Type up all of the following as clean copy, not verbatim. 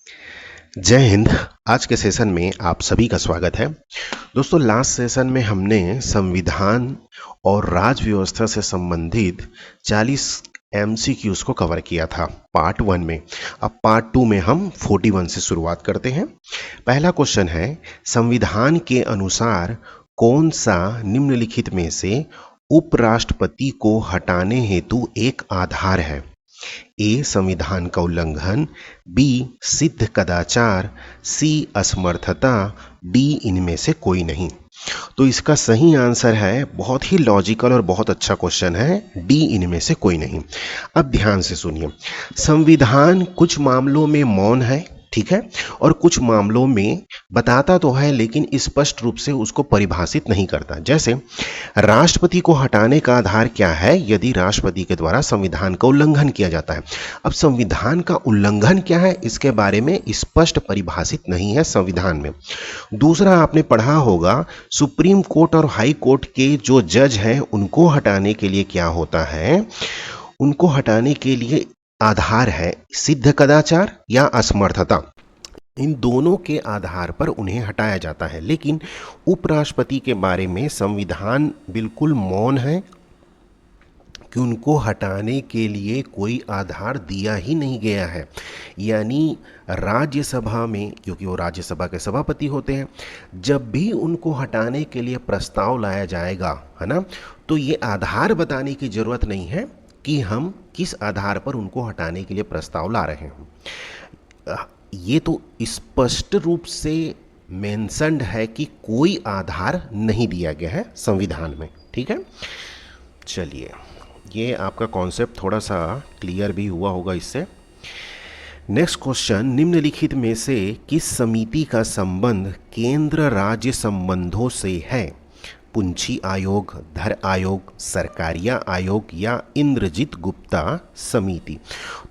जय हिंद। आज के सेशन में आप सभी का स्वागत है। दोस्तों, लास्ट सेशन में हमने संविधान और राज व्यवस्था से संबंधित 40 एमसीक्यूज को कवर किया था पार्ट 1 में। अब पार्ट 2 में हम 41 से शुरुआत करते हैं। पहला क्वेश्चन है, संविधान के अनुसार कौन सा निम्नलिखित में से उपराष्ट्रपति को हटाने हेतु एक आधार है? ए संविधान का उल्लंघन, बी सिद्ध कदाचार, सी असमर्थता, डी इनमें से कोई नहीं। तो इसका सही आंसर है, बहुत ही लॉजिकल और बहुत अच्छा क्वेश्चन है, डी इनमें से कोई नहीं। अब ध्यान से सुनिए, संविधान कुछ मामलों में मौन है, ठीक है, और कुछ मामलों में बताता तो है लेकिन स्पष्ट रूप से उसको परिभाषित नहीं करता। जैसे राष्ट्रपति को हटाने का आधार क्या है? यदि राष्ट्रपति के द्वारा संविधान का उल्लंघन किया जाता है। अब संविधान का उल्लंघन क्या है, इसके बारे में स्पष्ट परिभाषित नहीं है संविधान में। दूसरा, आपने पढ़ा होगा सुप्रीम कोर्ट और हाई कोर्ट के जो जज हैं उनको हटाने के लिए क्या होता है? उनको हटाने के लिए आधार है सिद्ध कदाचार या असमर्थता। इन दोनों के आधार पर उन्हें हटाया जाता है। लेकिन उपराष्ट्रपति के बारे में संविधान बिल्कुल मौन है कि उनको हटाने के लिए कोई आधार दिया ही नहीं गया है। यानी राज्यसभा में, क्योंकि वो राज्यसभा के सभापति होते हैं, जब भी उनको हटाने के लिए प्रस्ताव लाया जाएगा, है ना, तो ये आधार बताने की ज़रूरत नहीं है कि हम किस आधार पर उनको हटाने के लिए प्रस्ताव ला रहे हैं। ये तो स्पष्ट रूप से मेंशन्ड है कि कोई आधार नहीं दिया गया है संविधान में, ठीक है। चलिए, ये आपका कॉन्सेप्ट थोड़ा सा क्लियर भी हुआ होगा इससे। नेक्स्ट क्वेश्चन, निम्नलिखित में से किस समिति का संबंध केंद्र राज्य संबंधों से है? पुंछी आयोग, धर आयोग, सरकारिया आयोग या इंद्रजीत गुप्ता समिति।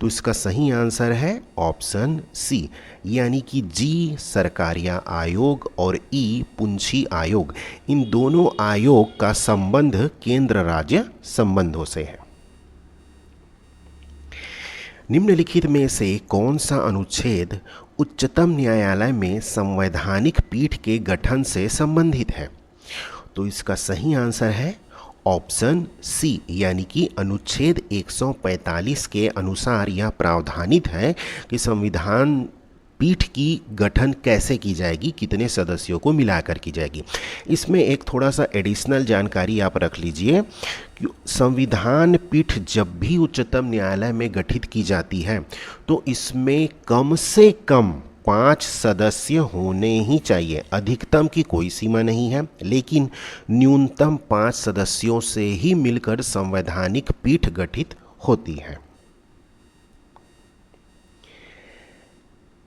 तो इसका सही आंसर है ऑप्शन सी, यानी कि जी सरकारिया आयोग और ई पुंछी आयोग। इन दोनों आयोग का संबंध केंद्र राज्य संबंधों से है। निम्नलिखित में से कौन सा अनुच्छेद उच्चतम न्यायालय में संवैधानिक पीठ के गठन से संबंधित है? तो इसका सही आंसर है ऑप्शन सी, यानी कि अनुच्छेद 145 के अनुसार यह प्रावधानित है कि संविधान पीठ की गठन कैसे की जाएगी, कितने सदस्यों को मिलाकर की जाएगी। इसमें एक थोड़ा सा एडिशनल जानकारी आप रख लीजिए कि संविधान पीठ जब भी उच्चतम न्यायालय में गठित की जाती है तो इसमें कम से कम 5 सदस्य होने ही चाहिए। अधिकतम की कोई सीमा नहीं है, लेकिन न्यूनतम 5 सदस्यों से ही मिलकर संवैधानिक पीठ गठित होती है।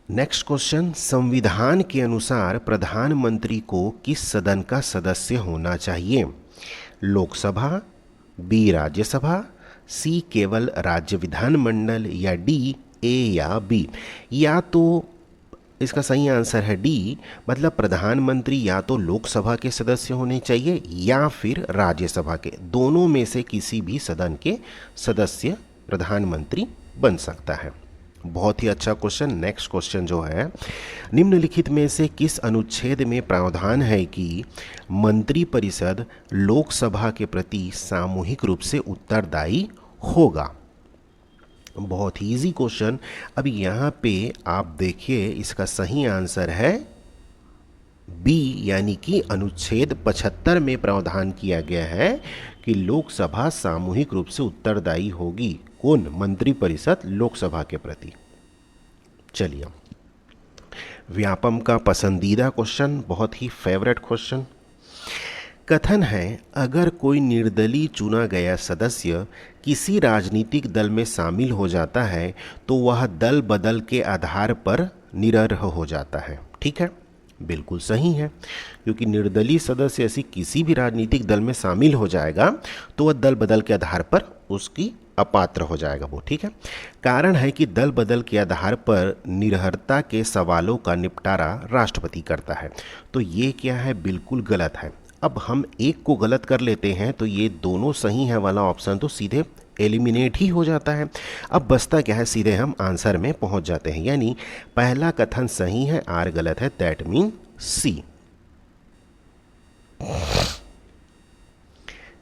नेक्स्ट क्वेश्चन, संविधान के अनुसार प्रधानमंत्री को किस सदन का सदस्य होना चाहिए? लोकसभा, बी राज्यसभा, सी केवल राज्य विधानमंडल या डी ए या बी। या तो इसका सही आंसर है डी, मतलब प्रधानमंत्री या तो लोकसभा के सदस्य होने चाहिए या फिर राज्यसभा के। दोनों में से किसी भी सदन के सदस्य प्रधानमंत्री बन सकता है। बहुत ही अच्छा क्वेश्चन। नेक्स्ट क्वेश्चन जो है, निम्नलिखित में से किस अनुच्छेद में प्रावधान है कि मंत्रिपरिषद लोकसभा के प्रति सामूहिक रूप से उत्तरदायी होगा? बहुत ही इजी क्वेश्चन। अब यहाँ पे आप देखिए, इसका सही आंसर है बी, यानी कि अनुच्छेद 75 में प्रावधान किया गया है कि लोकसभा सामूहिक रूप से उत्तरदायी होगी। कौन? मंत्रिपरिषद लोकसभा के प्रति। चलिए, व्यापम का पसंदीदा क्वेश्चन, बहुत ही फेवरेट क्वेश्चन। कथन है, अगर कोई निर्दलीय चुना गया सदस्य किसी राजनीतिक दल में शामिल हो जाता है तो वह दल बदल के आधार पर निरर्ह हो जाता है। ठीक है, बिल्कुल सही है, क्योंकि निर्दलीय सदस्य ऐसी किसी भी राजनीतिक दल में शामिल हो जाएगा तो वह दल बदल के आधार पर उसकी अपात्र हो जाएगा वो। ठीक है, कारण है कि दल बदल के आधार पर निरर्हता के सवालों का निपटारा राष्ट्रपति करता है। तो ये क्या है? बिल्कुल गलत है। अब हम एक को गलत कर लेते हैं तो ये दोनों सही है वाला ऑप्शन तो सीधे एलिमिनेट ही हो जाता है। अब बचता क्या है, सीधे हम आंसर में पहुंच जाते हैं, यानी पहला कथन सही है, आर गलत है, that mean C.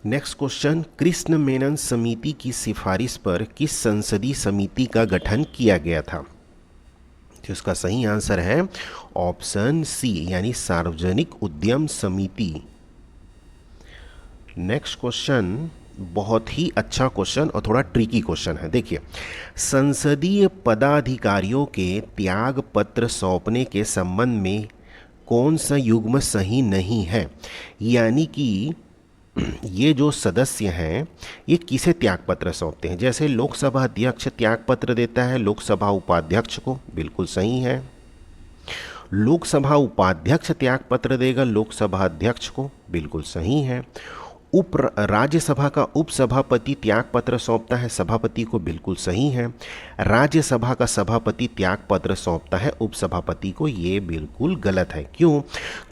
Next question, Krishna Menon समिति की सिफारिश पर किस संसदीय समिति का गठन किया गया था? तो इसका सही आंसर है ऑप्शन सी, यानी सार्वजनिक उद्यम समिति। नेक्स्ट क्वेश्चन बहुत ही अच्छा क्वेश्चन और थोड़ा ट्रिकी क्वेश्चन है। देखिए, संसदीय पदाधिकारियों के त्याग पत्र सौंपने के संबंध में कौन सा युग्म सही नहीं है? यानी कि ये जो सदस्य हैं ये किसे त्यागपत्र सौंपते हैं? जैसे लोकसभा अध्यक्ष त्यागपत्र देता है लोकसभा उपाध्यक्ष को, बिल्कुल सही है। लोकसभा उपाध्यक्ष त्यागपत्र देगा लोकसभा अध्यक्ष को, बिल्कुल सही है। राज्यसभा का उपसभापति त्यागपत्र सौंपता है सभापति को, बिल्कुल सही है। राज्यसभा का सभापति त्यागपत्र सौंपता है उपसभापति को, ये बिल्कुल गलत है। क्यों?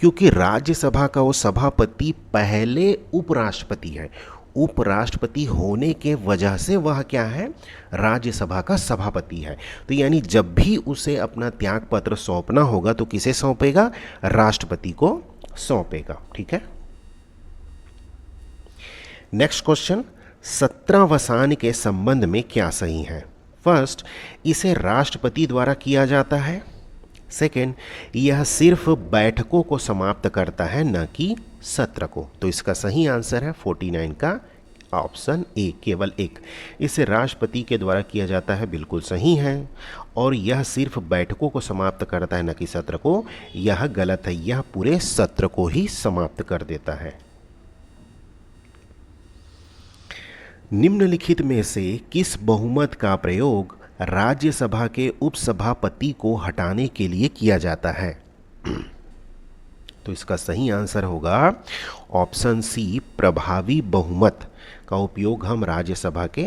क्योंकि राज्यसभा का वो सभापति पहले उपराष्ट्रपति है, उपराष्ट्रपति होने के वजह से वह क्या है, राज्यसभा का सभापति है। तो यानी जब भी उसे अपना त्यागपत्र सौंपना होगा तो किसे सौंपेगा? राष्ट्रपति को सौंपेगा। ठीक है। नेक्स्ट क्वेश्चन, सत्रावसान के संबंध में क्या सही है? फर्स्ट, इसे राष्ट्रपति द्वारा किया जाता है। सेकंड, यह सिर्फ बैठकों को समाप्त करता है न कि सत्र को। तो इसका सही आंसर है 49 का ऑप्शन ए, केवल एक। इसे राष्ट्रपति के द्वारा किया जाता है, बिल्कुल सही है। और यह सिर्फ बैठकों को समाप्त करता है न कि सत्र को, यह गलत है, यह पूरे सत्र को ही समाप्त कर देता है। निम्नलिखित में से किस बहुमत का प्रयोग राज्यसभा के उपसभापति को हटाने के लिए किया जाता है? तो इसका सही आंसर होगा ऑप्शन सी, प्रभावी बहुमत का उपयोग हम राज्यसभा के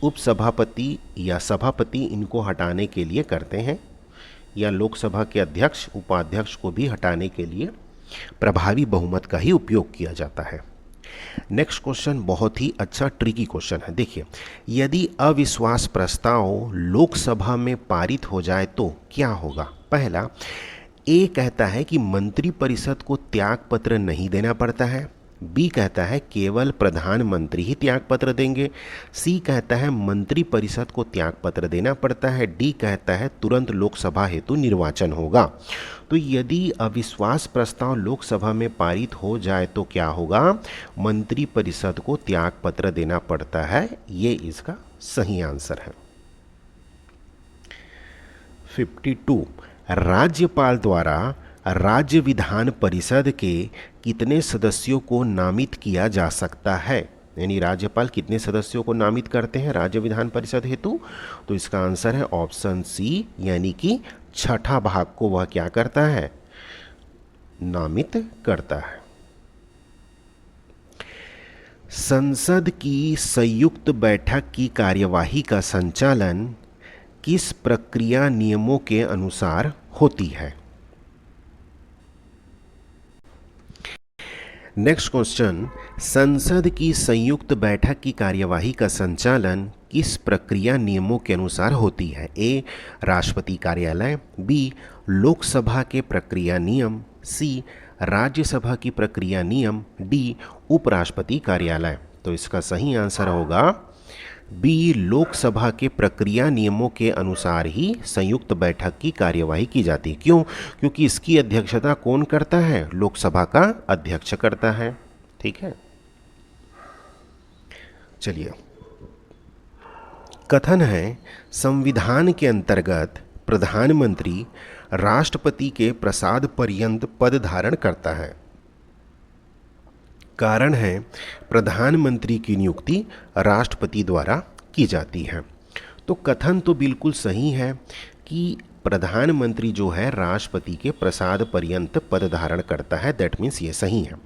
उपसभापति या सभापति इनको हटाने के लिए करते हैं, या लोकसभा के अध्यक्ष उपाध्यक्ष को भी हटाने के लिए प्रभावी बहुमत का ही उपयोग किया जाता है। नेक्स्ट क्वेश्चन बहुत ही अच्छा ट्रिकी क्वेश्चन है। देखिए, यदि अविश्वास प्रस्ताव लोकसभा में पारित हो जाए तो क्या होगा? पहला, ए कहता है कि मंत्रिपरिषद को त्यागपत्र नहीं देना पड़ता है। बी कहता है केवल प्रधानमंत्री ही त्यागपत्र देंगे। सी कहता है मंत्रिपरिषद को त्यागपत्र देना पड़ता है। डी कहता है तुरंत लोकसभा हेतु निर्वाचन होगा। तो यदि अविश्वास प्रस्ताव लोकसभा में पारित हो जाए तो क्या होगा? मंत्रिपरिषद को त्यागपत्र देना पड़ता है, ये इसका सही आंसर है। 52, राज्यपाल द्वारा राज्य विधान परिषद के कितने सदस्यों को नामित किया जा सकता है? यानी राज्यपाल कितने सदस्यों को नामित करते हैं राज्य विधान परिषद हेतु? तो इसका आंसर है ऑप्शन सी, यानी कि छठा भाग को वह क्या करता है? नामित करता है। संसद की संयुक्त बैठक की कार्यवाही का संचालन किस प्रक्रिया नियमों के अनुसार होती है? नेक्स्ट क्वेश्चन, संसद की संयुक्त बैठक की कार्यवाही का संचालन किस प्रक्रिया नियमों के अनुसार होती है? ए, राष्ट्रपति कार्यालय। बी, लोकसभा के प्रक्रिया नियम। सी, राज्यसभा की प्रक्रिया नियम। डी, उपराष्ट्रपति कार्यालय। तो इसका सही आंसर होगा बी, लोकसभा के प्रक्रिया नियमों के अनुसार ही संयुक्त बैठक की कार्यवाही की जाती है। क्यों? क्योंकि इसकी अध्यक्षता कौन करता है? लोकसभा का अध्यक्ष करता है। ठीक है, चलिए। कथन है, संविधान के अंतर्गत प्रधानमंत्री राष्ट्रपति के प्रसाद पर्यंत पद धारण करता है। कारण है, प्रधानमंत्री की नियुक्ति राष्ट्रपति द्वारा की जाती है। तो कथन तो बिल्कुल सही है कि प्रधानमंत्री जो है राष्ट्रपति के प्रसाद पर्यंत पद धारण करता है, दैट मीन्स ये सही है।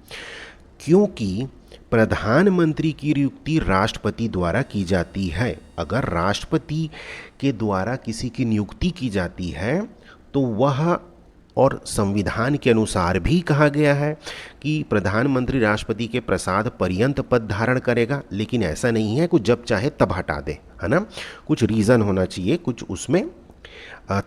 क्योंकि प्रधानमंत्री की नियुक्ति राष्ट्रपति द्वारा की जाती है। अगर राष्ट्रपति के द्वारा किसी की नियुक्ति की जाती है तो वह और संविधान के अनुसार भी कहा गया है कि प्रधानमंत्री राष्ट्रपति के प्रसाद पर्यंत पद धारण करेगा, लेकिन ऐसा नहीं है कुछ जब चाहे तब हटा दे, है ना। कुछ रीज़न होना चाहिए, कुछ उसमें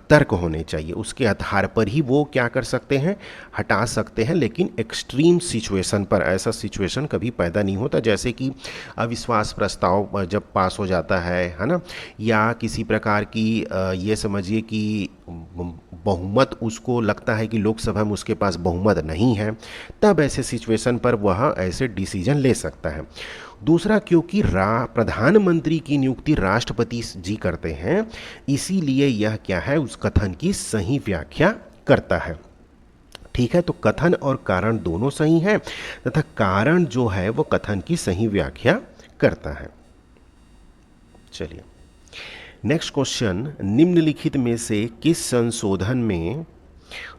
तर्क होने चाहिए, उसके आधार पर ही वो क्या कर सकते हैं, हटा सकते हैं। लेकिन एक्सट्रीम सिचुएशन पर, ऐसा सिचुएशन कभी पैदा नहीं होता, जैसे कि अविश्वास प्रस्ताव जब पास हो जाता है ना, या किसी प्रकार की ये समझिए कि बहुमत, उसको लगता है कि लोकसभा में उसके पास बहुमत नहीं है, तब ऐसे सिचुएशन पर वह ऐसे डिसीजन ले सकता है। दूसरा, क्योंकि प्रधानमंत्री की नियुक्ति राष्ट्रपति जी करते हैं, इसीलिए यह क्या है, उस कथन की सही व्याख्या करता है। ठीक है, तो कथन और कारण दोनों सही हैं तथा कारण जो है वो कथन की सही व्याख्या करता है। चलिए नेक्स्ट क्वेश्चन, निम्नलिखित में से किस संशोधन में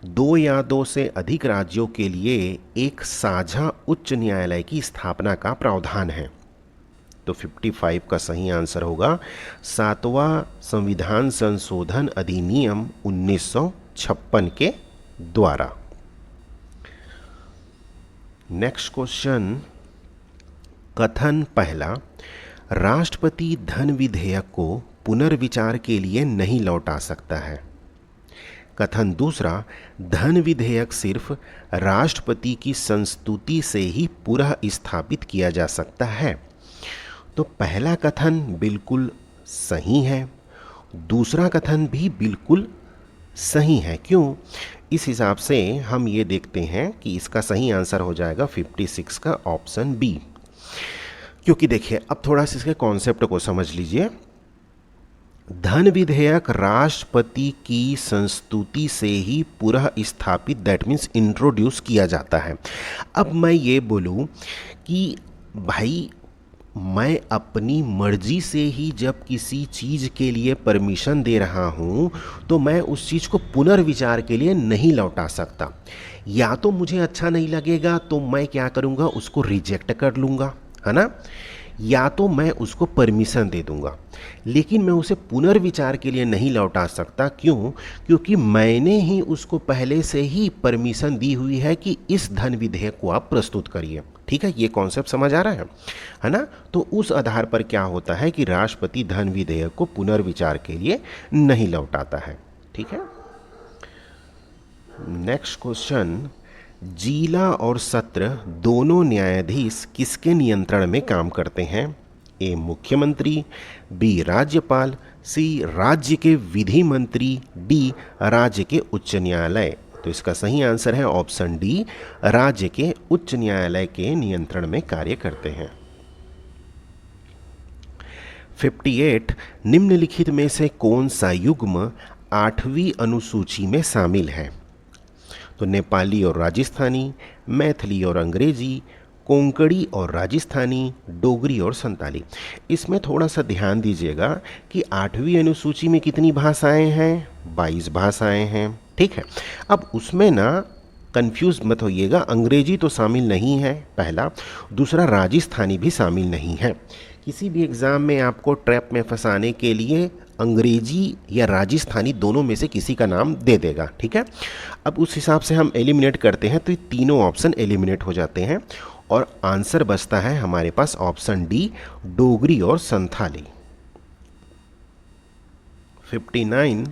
2 या 2 से अधिक राज्यों के लिए एक साझा उच्च न्यायालय की स्थापना का प्रावधान है? तो 55 का सही आंसर होगा 7वां संविधान संशोधन अधिनियम 1956 के द्वारा। नेक्स्ट क्वेश्चन, कथन पहला, राष्ट्रपति धन विधेयक को पुनर्विचार के लिए नहीं लौटा सकता है। कथन दूसरा, धन विधेयक सिर्फ राष्ट्रपति की संस्तुति से ही पुनः स्थापित किया जा सकता है। तो पहला कथन बिल्कुल सही है, दूसरा कथन भी बिल्कुल सही है। क्यों? इस हिसाब से हम ये देखते हैं कि इसका सही आंसर हो जाएगा 56 का ऑप्शन बी। क्योंकि देखिए, अब थोड़ा सा इसके कॉन्सेप्ट को समझ लीजिए। धन विधेयक राष्ट्रपति की संस्तुति से ही पुनः स्थापित, दैट मीन्स इंट्रोड्यूस किया जाता है। अब मैं ये बोलूँ कि भाई मैं अपनी मर्जी से ही जब किसी चीज़ के लिए परमिशन दे रहा हूँ तो मैं उस चीज़ को पुनर्विचार के लिए नहीं लौटा सकता। या तो मुझे अच्छा नहीं लगेगा तो मैं क्या करूँगा, उसको रिजेक्ट कर लूँगा, है ना, या तो मैं उसको परमिशन दे दूंगा, लेकिन मैं उसे पुनर्विचार के लिए नहीं लौटा सकता। क्यों? क्योंकि मैंने ही उसको पहले से ही परमिशन दी हुई है कि इस धन विधेयक को आप प्रस्तुत करिए। ठीक है, ये कॉन्सेप्ट समझ आ रहा है ना। तो उस आधार पर क्या होता है कि राष्ट्रपति धन विधेयक को पुनर्विचार के लिए नहीं लौटाता है। ठीक है, नेक्स्ट क्वेश्चन, जिला और सत्र दोनों न्यायाधीश किसके नियंत्रण में काम करते हैं? ए मुख्यमंत्री, बी राज्यपाल, सी राज्य के विधि मंत्री, डी राज्य के उच्च न्यायालय। तो इसका सही आंसर है ऑप्शन डी, राज्य के उच्च न्यायालय के नियंत्रण में कार्य करते हैं। 58, निम्नलिखित में से कौन सा युग्म 8वीं अनुसूची में शामिल है? तो नेपाली और राजस्थानी, मैथिली और अंग्रेजी, कोंकणी और राजस्थानी, डोगरी और संताली। इसमें थोड़ा सा ध्यान दीजिएगा कि 8वीं अनुसूची में कितनी भाषाएं हैं? 22 भाषाएं हैं। ठीक है, अब उसमें ना कंफ्यूज मत होइएगा, अंग्रेजी तो शामिल नहीं है पहला, दूसरा राजस्थानी भी शामिल नहीं है। किसी भी एग्ज़ाम में आपको ट्रैप में फंसाने के लिए अंग्रेजी या राजस्थानी दोनों में से किसी का नाम दे देगा। ठीक है, अब उस हिसाब से हम एलिमिनेट करते हैं तो ये तीनों ऑप्शन एलिमिनेट हो जाते हैं और आंसर बचता है हमारे पास ऑप्शन डी, डोगरी और संथाली। 59,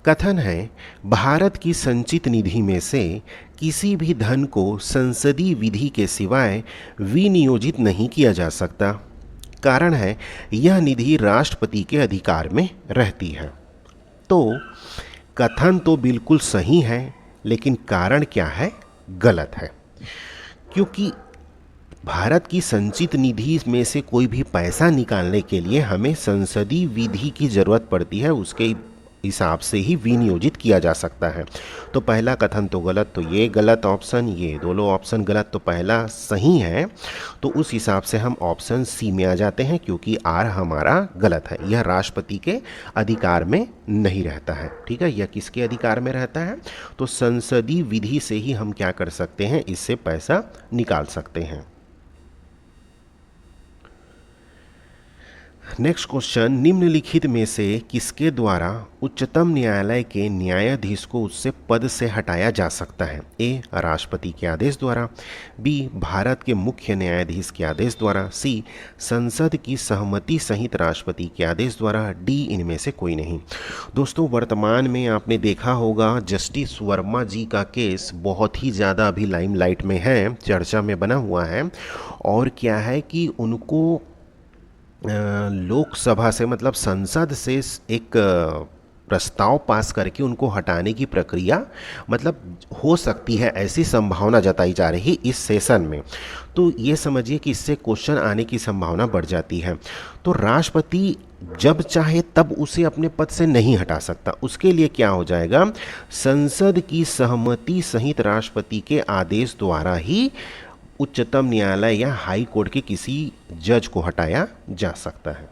कथन है, भारत की संचित निधि में से किसी भी धन को संसदीय विधि के सिवाय विनियोजित नहीं किया जा सकता। कारण है, यह निधि राष्ट्रपति के अधिकार में रहती है। तो कथन तो बिल्कुल सही है, लेकिन कारण क्या है? गलत है। क्योंकि भारत की संचित निधि में से कोई भी पैसा निकालने के लिए हमें संसदीय विधि की ज़रूरत पड़ती है, उसके हिसाब से ही विनियोजित किया जा सकता है। तो पहला कथन तो गलत, तो ये गलत ऑप्शन, ये दोनों ऑप्शन गलत, तो पहला सही है। तो उस हिसाब से हम ऑप्शन सी में आ जाते हैं, क्योंकि आर हमारा गलत है। यह राष्ट्रपति के अधिकार में नहीं रहता है। ठीक है, यह किसके अधिकार में रहता है? तो संसदीय विधि से ही हम क्या कर सकते हैं, इससे पैसा निकाल सकते हैं। नेक्स्ट क्वेश्चन, निम्नलिखित में से किसके द्वारा उच्चतम न्यायालय के न्यायाधीश को उससे पद से हटाया जा सकता है? ए, राष्ट्रपति के आदेश द्वारा, बी, भारत के मुख्य न्यायाधीश के आदेश द्वारा, सी, संसद की सहमति सहित राष्ट्रपति के आदेश द्वारा, डी, इनमें से कोई नहीं। दोस्तों, वर्तमान में आपने देखा होगा जस्टिस वर्मा जी का केस बहुत ही ज़्यादा अभी लाइमलाइट में है, चर्चा में बना हुआ है। और क्या है कि उनको लोकसभा से मतलब संसद से एक प्रस्ताव पास करके उनको हटाने की प्रक्रिया मतलब हो सकती है, ऐसी संभावना जताई जा रही है इस सेशन में। तो ये समझिए कि इससे क्वेश्चन आने की संभावना बढ़ जाती है। तो राष्ट्रपति जब चाहे तब उसे अपने पद से नहीं हटा सकता। उसके लिए क्या हो जाएगा, संसद की सहमति सहित राष्ट्रपति के आदेश द्वारा ही उच्चतम न्यायालय या हाई कोर्ट के किसी जज को हटाया जा सकता है।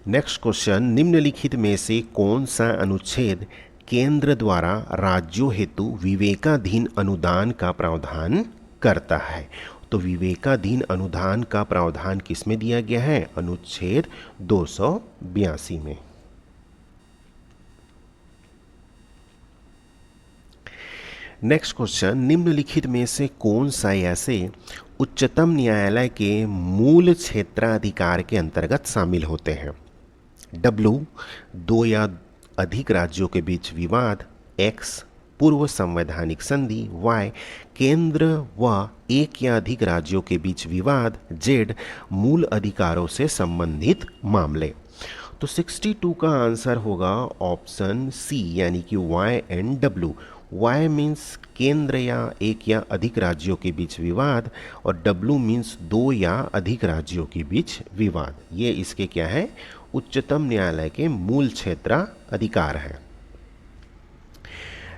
नेक्स्ट क्वेश्चन, निम्नलिखित में से कौन सा अनुच्छेद केंद्र द्वारा राज्यों हेतु विवेकाधीन अनुदान का प्रावधान करता है? तो विवेकाधीन अनुदान का प्रावधान किस में दिया गया है? अनुच्छेद 282 में। नेक्स्ट क्वेश्चन, निम्नलिखित में से कौन सा ऐसे उच्चतम न्यायालय के मूल क्षेत्राधिकार के अंतर्गत शामिल होते हैं? डब्ल्यू, दो या अधिक राज्यों के बीच विवाद, एक्स, पूर्व संवैधानिक संधि, वाई, केंद्र व एक या अधिक राज्यों के बीच विवाद, जेड, मूल अधिकारों से संबंधित मामले। तो 62 का आंसर होगा ऑप्शन सी, यानी कि Y and W. Y means केंद्र या एक या अधिक राज्यों के बीच विवाद, और डब्ल्यू मीन्स दो या अधिक राज्यों के बीच विवाद। ये इसके क्या है, उच्चतम न्यायालय के मूल क्षेत्राधिकार है।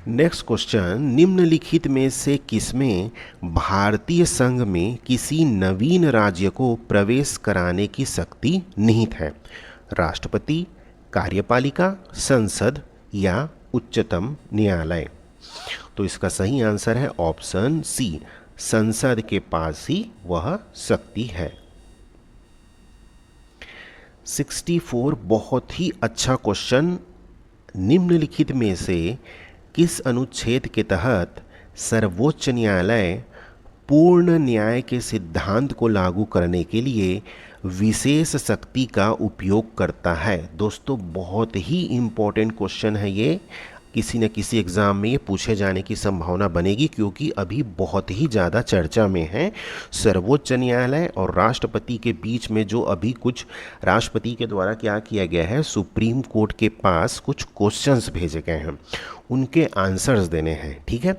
नेक्स्ट क्वेश्चन, निम्नलिखित में से किसमें भारतीय संघ में किसी नवीन राज्य को प्रवेश कराने की शक्ति निहित है? राष्ट्रपति, कार्यपालिका, संसद या उच्चतम न्यायालय? तो इसका सही आंसर है ऑप्शन सी, संसद के पास ही वह शक्ति है। 64 बहुत ही अच्छा क्वेश्चन, निम्नलिखित में से किस अनुच्छेद के तहत सर्वोच्च न्यायालय पूर्ण न्याय के सिद्धांत को लागू करने के लिए विशेष शक्ति का उपयोग करता है? दोस्तों, बहुत ही इम्पोर्टेंट क्वेश्चन है ये, किसी न किसी एग्ज़ाम में ये पूछे जाने की संभावना बनेगी, क्योंकि अभी बहुत ही ज़्यादा चर्चा में है। सर्वोच्च न्यायालय और राष्ट्रपति के बीच में जो अभी कुछ राष्ट्रपति के द्वारा क्या किया गया है, सुप्रीम कोर्ट के पास कुछ क्वेश्चंस भेजे गए हैं, उनके आंसर्स देने हैं, ठीक है।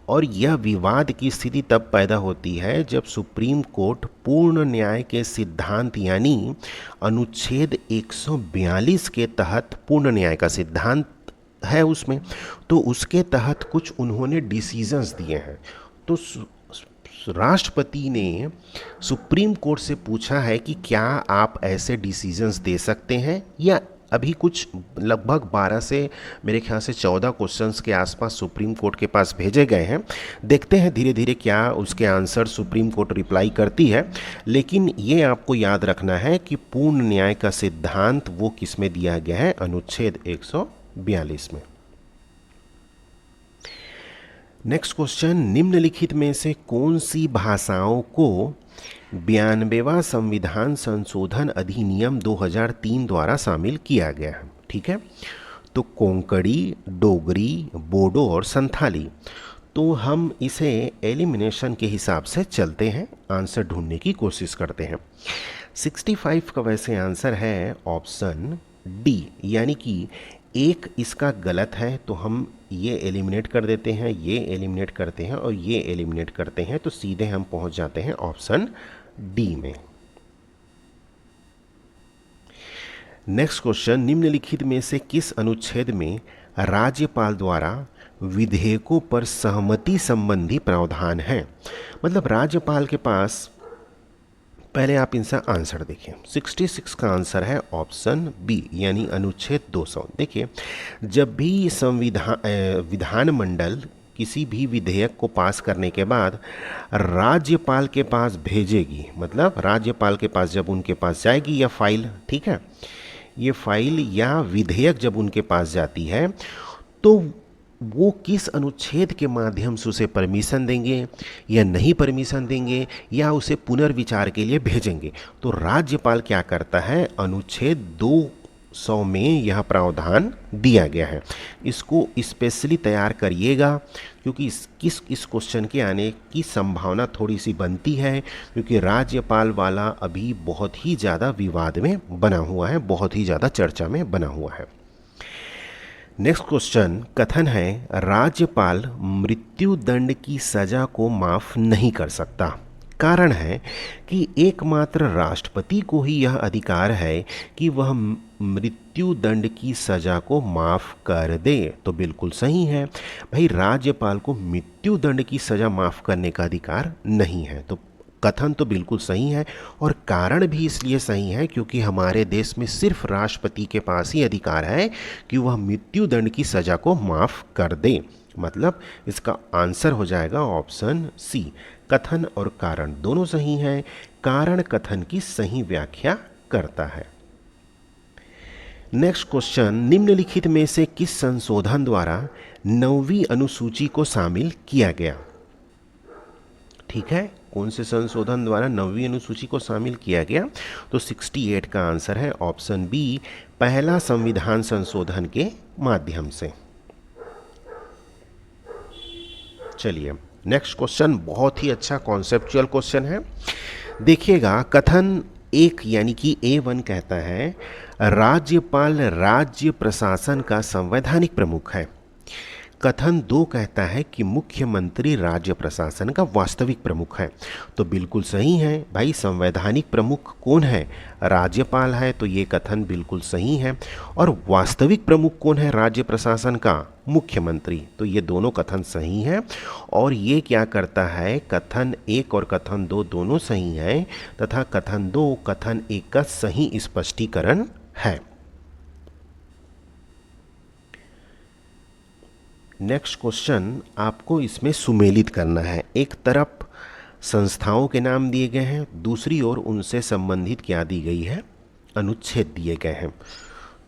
और यह विवाद की स्थिति तब पैदा होती है जब सुप्रीम कोर्ट पूर्ण न्याय के सिद्धांत यानी अनुच्छेद 142 के तहत पूर्ण न्याय का सिद्धांत है उसमें, तो उसके तहत कुछ उन्होंने डिसीजंस दिए हैं। तो राष्ट्रपति ने सुप्रीम कोर्ट से पूछा है कि क्या आप ऐसे डिसीजंस दे सकते हैं, या अभी कुछ लगभग 12 से मेरे ख्याल से 14 क्वेश्चंस के आसपास सुप्रीम कोर्ट के पास भेजे गए हैं। देखते हैं धीरे धीरे क्या उसके आंसर सुप्रीम कोर्ट रिप्लाई करती है। लेकिन ये आपको याद रखना है कि पूर्ण न्याय का सिद्धांत वो किस में दिया गया है, अनुच्छेद 142 में। नेक्स्ट क्वेश्चन, निम्नलिखित में से कौन सी भाषाओं को 92वां संविधान संशोधन अधिनियम 2003 द्वारा शामिल किया गया है? ठीक है, तो कोंकणी, डोगरी, बोडो और संथाली। तो हम इसे एलिमिनेशन के हिसाब से चलते हैं, आंसर ढूंढने की कोशिश करते हैं। 65 का वैसे आंसर है ऑप्शन डी, यानी कि एक इसका गलत है, तो हम ये एलिमिनेट कर देते हैं, ये एलिमिनेट करते हैं और ये एलिमिनेट करते हैं, तो सीधे हम पहुंच जाते हैं ऑप्शन डी में। नेक्स्ट क्वेश्चन, निम्नलिखित में से किस अनुच्छेद में राज्यपाल द्वारा विधेयकों पर सहमति संबंधी प्रावधान है? मतलब राज्यपाल के पास, पहले आप इनका आंसर देखिए। 66 का आंसर है ऑप्शन बी, यानी अनुच्छेद 200। देखिए, जब भी विधानमंडल किसी भी विधेयक को पास करने के बाद राज्यपाल के पास भेजेगी, मतलब राज्यपाल के पास जब उनके पास जाएगी यह फाइल, ठीक है, ये फाइल या विधेयक जब उनके पास जाती है तो वो किस अनुच्छेद के माध्यम से उसे परमिशन देंगे या नहीं परमिशन देंगे या उसे पुनर्विचार के लिए भेजेंगे। तो राज्यपाल क्या करता है, अनुच्छेद 200 में यह प्रावधान दिया गया है। इसको स्पेशली तैयार करिएगा क्योंकि इस क्वेश्चन के आने की संभावना थोड़ी सी बनती है, क्योंकि राज्यपाल वाला अभी बहुत ही ज़्यादा विवाद में बना हुआ है, बहुत ही ज़्यादा चर्चा में बना हुआ है। नेक्स्ट क्वेश्चन कथन है, राज्यपाल मृत्यु दंड की सजा को माफ नहीं कर सकता। कारण है कि एकमात्र राष्ट्रपति को ही यह अधिकार है कि वह मृत्यु दंड की सजा को माफ कर दे। तो बिल्कुल सही है भाई, राज्यपाल को मृत्यु दंड की सजा माफ करने का अधिकार नहीं है। तो कथन तो बिल्कुल सही है और कारण भी इसलिए सही है क्योंकि हमारे देश में सिर्फ राष्ट्रपति के पास ही अधिकार है कि वह मृत्यु दंड की सजा को माफ कर दे। मतलब इसका आंसर हो जाएगा ऑप्शन सी। कथन और कारण दोनों सही हैं। कारण कथन की सही व्याख्या करता है। नेक्स्ट क्वेश्चन, निम्नलिखित में से किस संशोधन द्वारा 9वीं अनुसूची को शामिल किया गया। ठीक है, कौन से संशोधन द्वारा 9वीं अनुसूची को शामिल किया गया? तो 68 का आंसर है ऑप्शन बी, पहला संविधान संशोधन के माध्यम से। चलिए नेक्स्ट क्वेश्चन बहुत ही अच्छा कॉन्सेप्चुअल क्वेश्चन है। देखिएगा, कथन 1 यानी कि A1 कहता है, राज्यपाल राज्य प्रशासन का संवैधानिक प्रमुख है। कथन 2 कहता है कि मुख्यमंत्री राज्य प्रशासन का वास्तविक प्रमुख है। तो बिल्कुल सही है भाई, संवैधानिक प्रमुख कौन है? राज्यपाल है, तो ये कथन बिल्कुल सही है। और वास्तविक प्रमुख कौन है राज्य प्रशासन का? मुख्यमंत्री। तो ये दोनों कथन सही हैं। और ये क्या करता है, कथन 1 और कथन 2 दोनों सही हैं तथा कथन 2 कथन 1 का सही स्पष्टीकरण है। नेक्स्ट क्वेश्चन आपको इसमें सुमेलित करना है। एक तरफ संस्थाओं के नाम दिए गए हैं, दूसरी ओर उनसे संबंधित क्या दी गई है, अनुच्छेद दिए गए हैं।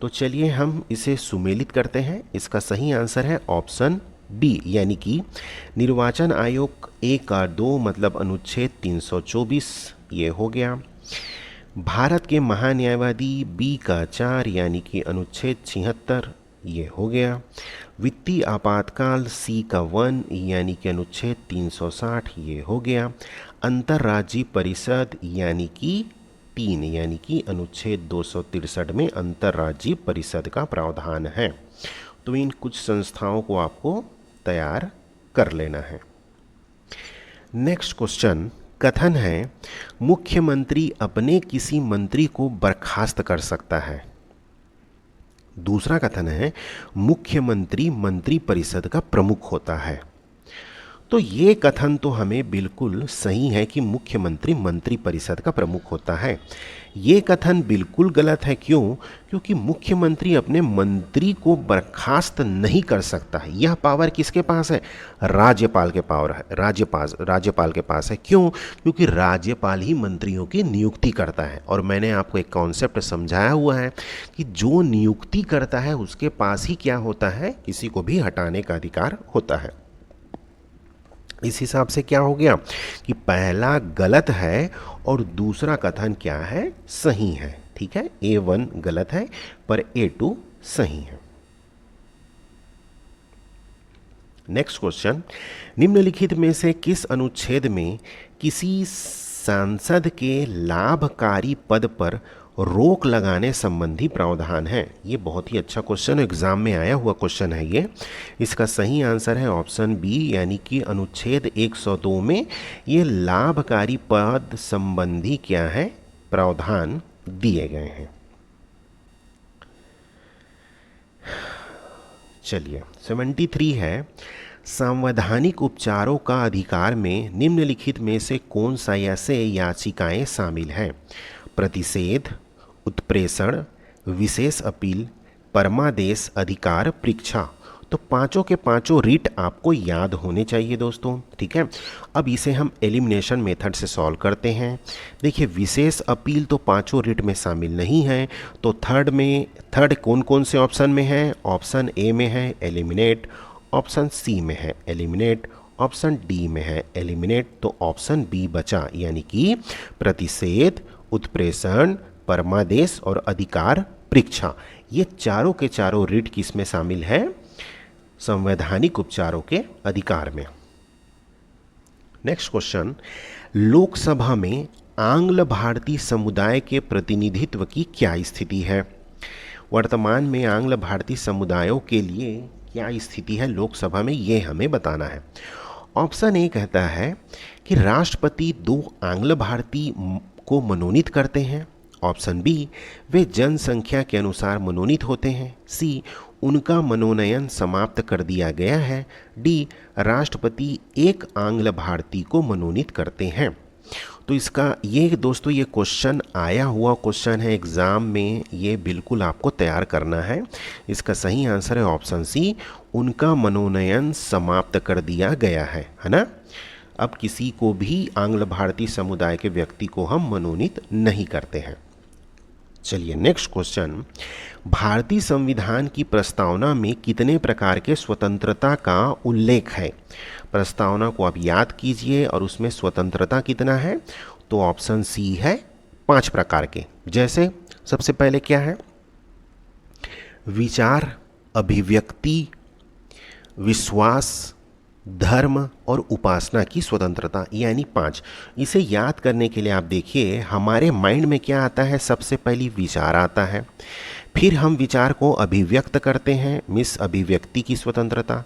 तो चलिए हम इसे सुमेलित करते हैं। इसका सही आंसर है ऑप्शन बी, यानी कि निर्वाचन आयोग 1 और 2 मतलब अनुच्छेद 324 ये हो गया। भारत के महान्यायवादी बी का 4 यानी कि अनुच्छेद 76 ये हो गया। वित्तीय आपातकाल सी का 1 यानी कि अनुच्छेद 360 ये हो गया। अंतर्राज्यीय परिषद यानी कि 3 यानी कि अनुच्छेद 263 में अंतर्राज्यीय परिषद का प्रावधान है। तो इन कुछ संस्थाओं को आपको तैयार कर लेना है। नेक्स्ट क्वेश्चन कथन है, मुख्यमंत्री अपने किसी मंत्री को बर्खास्त कर सकता है। दूसरा कथन है, मुख्यमंत्री मंत्री परिषद का प्रमुख होता है। तो ये कथन तो हमें बिल्कुल सही है कि मुख्यमंत्री मंत्री परिषद का प्रमुख होता है। ये कथन बिल्कुल गलत है। क्यों? क्योंकि मुख्यमंत्री अपने मंत्री को बर्खास्त नहीं कर सकता है। यह पावर किसके पास है? राज्यपाल के पावर है, राज्यपाल के पास है। क्यों? क्योंकि राज्यपाल ही मंत्रियों की नियुक्ति करता है। और मैंने आपको एक कॉन्सेप्ट समझाया हुआ है कि जो नियुक्ति करता है उसके पास ही क्या होता है, किसी को भी हटाने का अधिकार होता है। इस हिसाब से क्या हो गया कि पहला गलत है और दूसरा कथन क्या है, सही है। ठीक है, A1 गलत है पर A2 सही है। नेक्स्ट क्वेश्चन, निम्नलिखित में से किस अनुच्छेद में किसी सांसद के लाभकारी पद पर रोक लगाने संबंधी प्रावधान है? ये बहुत ही अच्छा क्वेश्चन, एग्जाम में आया हुआ क्वेश्चन है ये। इसका सही आंसर है ऑप्शन बी, यानी कि अनुच्छेद 102 में ये लाभकारी पद संबंधी क्या है, प्रावधान दिए गए हैं। चलिए 73 है, संवैधानिक उपचारों का अधिकार में निम्नलिखित में से कौन सा ऐसे याचिकाएं शामिल हैं? प्रतिषेध, उत्प्रेषण, विशेष अपील, परमादेश, अधिकार परीक्षा। तो पांचों के पांचों रीट आपको याद होने चाहिए दोस्तों, ठीक है। अब इसे हम एलिमिनेशन मेथड से सॉल्व करते हैं। देखिए विशेष अपील तो पांचों रीट में शामिल नहीं है, तो थर्ड कौन कौन से ऑप्शन में है? ऑप्शन ए में है एलिमिनेट, ऑप्शन सी में है एलिमिनेट, ऑप्शन डी में है एलिमिनेट, तो ऑप्शन बी बचा, यानी कि प्रतिषेध, उत्प्रेषण, परमादेश और अधिकार परीक्षा। ये चारों के चारों रीट किस में शामिल है? संवैधानिक उपचारों के अधिकार में। नेक्स्ट क्वेश्चन, लोकसभा में आंग्ल भारतीय समुदाय के प्रतिनिधित्व की क्या स्थिति है? वर्तमान में आंग्ल भारतीय समुदायों के लिए क्या स्थिति है लोकसभा में, ये हमें बताना है। ऑप्शन ए कहता है कि राष्ट्रपति 2 आंग्ल भारतीय को मनोनीत करते हैं। ऑप्शन बी, वे जनसंख्या के अनुसार मनोनीत होते हैं। सी, उनका मनोनयन समाप्त कर दिया गया है। डी, राष्ट्रपति 1 आंग्ल भारतीय को मनोनीत करते हैं। तो इसका ये दोस्तों ये क्वेश्चन आया हुआ क्वेश्चन है एग्ज़ाम में, ये बिल्कुल आपको तैयार करना है। इसका सही आंसर है ऑप्शन सी, उनका मनोनयन समाप्त कर दिया गया है ना। अब किसी को भी आंग्ल भारतीय समुदाय के व्यक्ति को हम मनोनीत नहीं करते हैं। चलिए नेक्स्ट क्वेश्चन, भारतीय संविधान की प्रस्तावना में कितने प्रकार के स्वतंत्रता का उल्लेख है? प्रस्तावना को आप याद कीजिए और उसमें स्वतंत्रता कितना है? तो ऑप्शन सी है 5 प्रकार के। जैसे सबसे पहले क्या है? विचार, अभिव्यक्ति, विश्वास, धर्म और उपासना की स्वतंत्रता, यानी 5। इसे याद करने के लिए आप देखिए हमारे माइंड में क्या आता है? सबसे पहली विचार आता है, फिर हम विचार को अभिव्यक्त करते हैं, मिस अभिव्यक्ति की स्वतंत्रता।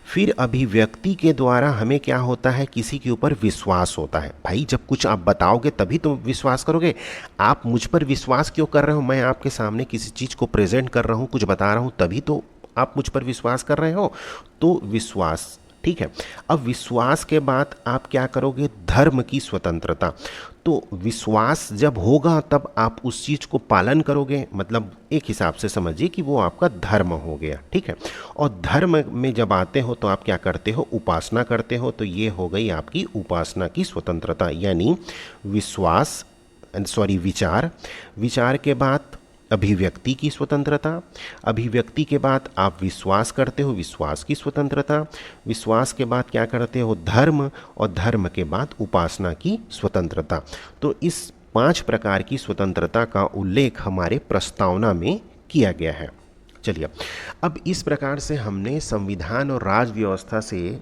फिर अभिव्यक्ति के द्वारा हमें क्या होता है? किसी के ऊपर विश्वास होता है। भाई जब कुछ आप बताओगे तभी तो विश्वास करोगे। आप मुझ पर विश्वास क्यों कर रहे हो? मैं आपके सामने किसी चीज़ को प्रेजेंट कर रहा हूँ, कुछ बता रहा हूँ, तभी तो आप मुझ पर विश्वास कर रहे हो। तो विश्वास, ठीक है। अब विश्वास के बाद आप क्या करोगे? धर्म की स्वतंत्रता। तो विश्वास जब होगा तब आप उस चीज़ को पालन करोगे, मतलब एक हिसाब से समझिए कि वो आपका धर्म हो गया, ठीक है। और धर्म में जब आते हो तो आप क्या करते हो? उपासना करते हो। तो ये हो गई आपकी उपासना की स्वतंत्रता, यानी विचार के बाद अभिव्यक्ति की स्वतंत्रता, अभिव्यक्ति के बाद आप विश्वास करते हो, विश्वास की स्वतंत्रता, विश्वास के बाद क्या करते हो? धर्म, और धर्म के बाद उपासना की स्वतंत्रता। तो इस 5 प्रकार की स्वतंत्रता का उल्लेख हमारे प्रस्तावना में किया गया है। चलिए, अब इस प्रकार से हमने संविधान और राज व्यवस्था से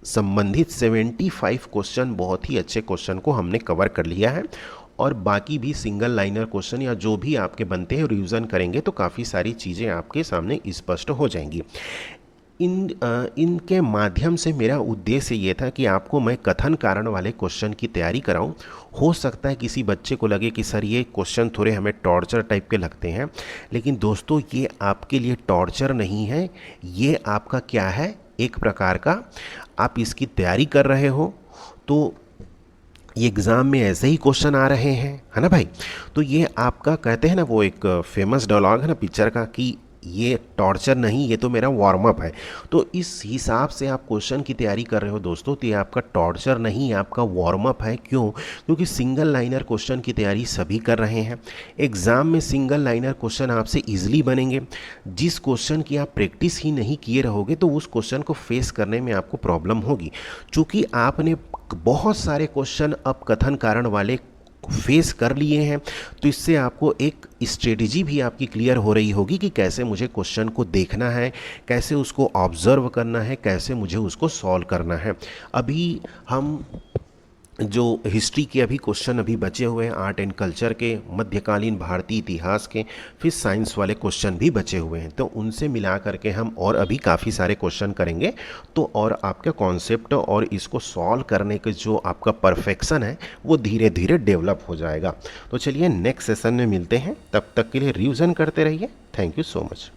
संबंधित 75 क्वेश्चन, बहुत ही अच्छे क्वेश्चन को हमने कवर कर लिया है। और बाकी भी सिंगल लाइनर क्वेश्चन या जो भी आपके बनते हैं रिवीजन करेंगे तो काफ़ी सारी चीज़ें आपके सामने स्पष्ट हो जाएंगी। इनके माध्यम से मेरा उद्देश्य ये था कि आपको मैं कथन कारण वाले क्वेश्चन की तैयारी कराऊं। हो सकता है किसी बच्चे को लगे कि सर ये क्वेश्चन थोड़े हमें टॉर्चर टाइप के लगते हैं, लेकिन दोस्तों ये आपके लिए टॉर्चर नहीं है, ये आपका क्या है? एक प्रकार का आप इसकी तैयारी कर रहे हो तो ये एग्ज़ाम में ऐसे ही क्वेश्चन आ रहे हैं, है ना भाई। तो ये आपका कहते हैं ना, वो एक फेमस डायलॉग है ना पिक्चर का कि ये टॉर्चर नहीं, ये तो मेरा वार्म अप है। तो इस हिसाब से आप क्वेश्चन की तैयारी कर रहे हो दोस्तों, तो ये आपका टॉर्चर नहीं, आपका वार्म अप है। क्यों? क्योंकि सिंगल लाइनर क्वेश्चन की तैयारी सभी कर रहे हैं। एग्ज़ाम में सिंगल लाइनर क्वेश्चन आपसे ईजिली बनेंगे। जिस क्वेश्चन की आप प्रैक्टिस ही नहीं किए रहोगे तो उस क्वेश्चन को फेस करने में आपको प्रॉब्लम होगी। चूँकि आपने बहुत सारे क्वेश्चन अब कथन कारण वाले फेस कर लिए हैं, तो इससे आपको एक स्ट्रेटजी भी आपकी क्लियर हो रही होगी कि कैसे मुझे क्वेश्चन को देखना है, कैसे उसको ऑब्जर्व करना है, कैसे मुझे उसको सॉल्व करना है। अभी हम जो हिस्ट्री के अभी क्वेश्चन अभी बचे हुए हैं, आर्ट एंड कल्चर के, मध्यकालीन भारतीय इतिहास के, फिर साइंस वाले क्वेश्चन भी बचे हुए हैं, तो उनसे मिला करके हम और अभी काफ़ी सारे क्वेश्चन करेंगे। तो और आपका कॉन्सेप्ट और इसको सॉल्व करने के जो आपका परफेक्शन है वो धीरे धीरे डेवलप हो जाएगा। तो चलिए नेक्स्ट सेशन में मिलते हैं, तब तक के लिए रिवीजन करते रहिए। Thank you so much.